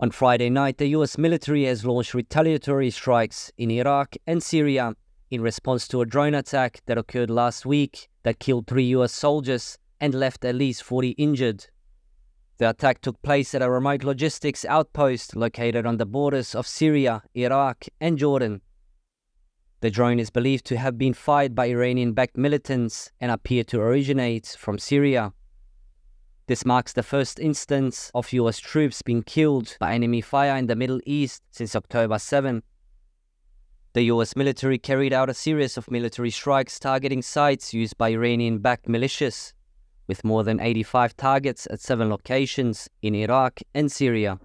On Friday night, the US military has launched retaliatory strikes in Iraq and Syria in response to a drone attack that occurred last week that killed 3 US soldiers and left at least 40 injured. The attack took place at a remote logistics outpost located on the borders of Syria, Iraq, and Jordan. The drone is believed to have been fired by Iranian-backed militants and appeared to originate from Syria. This marks the first instance of US troops being killed by enemy fire in the Middle East since October 7. The US military carried out a series of military strikes targeting sites used by Iranian-backed militias, with more than 85 targets at 7 locations in Iraq and Syria.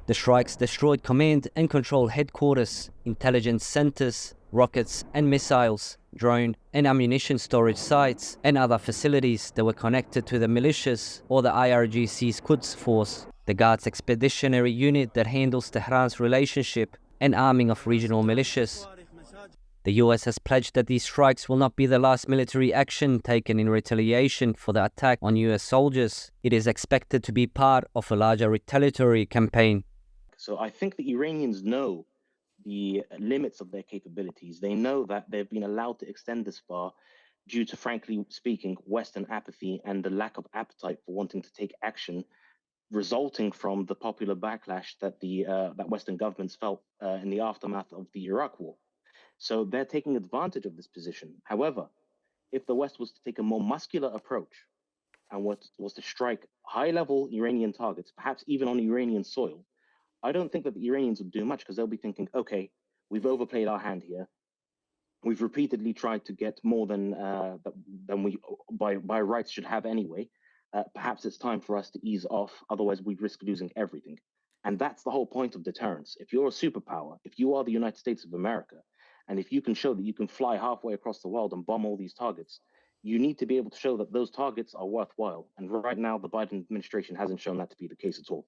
The strikes destroyed command and control headquarters, intelligence centers, rockets and missiles, drone and ammunition storage sites, and other facilities that were connected to the militias or the IRGC's Quds Force, the Guards Expeditionary Unit that handles Tehran's relationship and arming of regional militias. The US has pledged that these strikes will not be the last military action taken in retaliation for the attack on US soldiers. It is expected to be part of a larger retaliatory campaign. So I think the Iranians know the limits of their capabilities. They know that they've been allowed to extend this far due to, frankly speaking, Western apathy and the lack of appetite for wanting to take action resulting from the popular backlash that that Western governments felt in the aftermath of the Iraq War. So they're taking advantage of this position. However, if the West was to take a more muscular approach and was to strike high-level Iranian targets, perhaps even on Iranian soil, I don't think that the Iranians would do much because they'll be thinking, okay, we've overplayed our hand here. We've repeatedly tried to get more than we by rights should have anyway. Perhaps it's time for us to ease off, otherwise we risk losing everything. And that's the whole point of deterrence. If you're a superpower, if you are the United States of America, and if you can show that you can fly halfway across the world and bomb all these targets, you need to be able to show that those targets are worthwhile. And right now, the Biden administration hasn't shown that to be the case at all.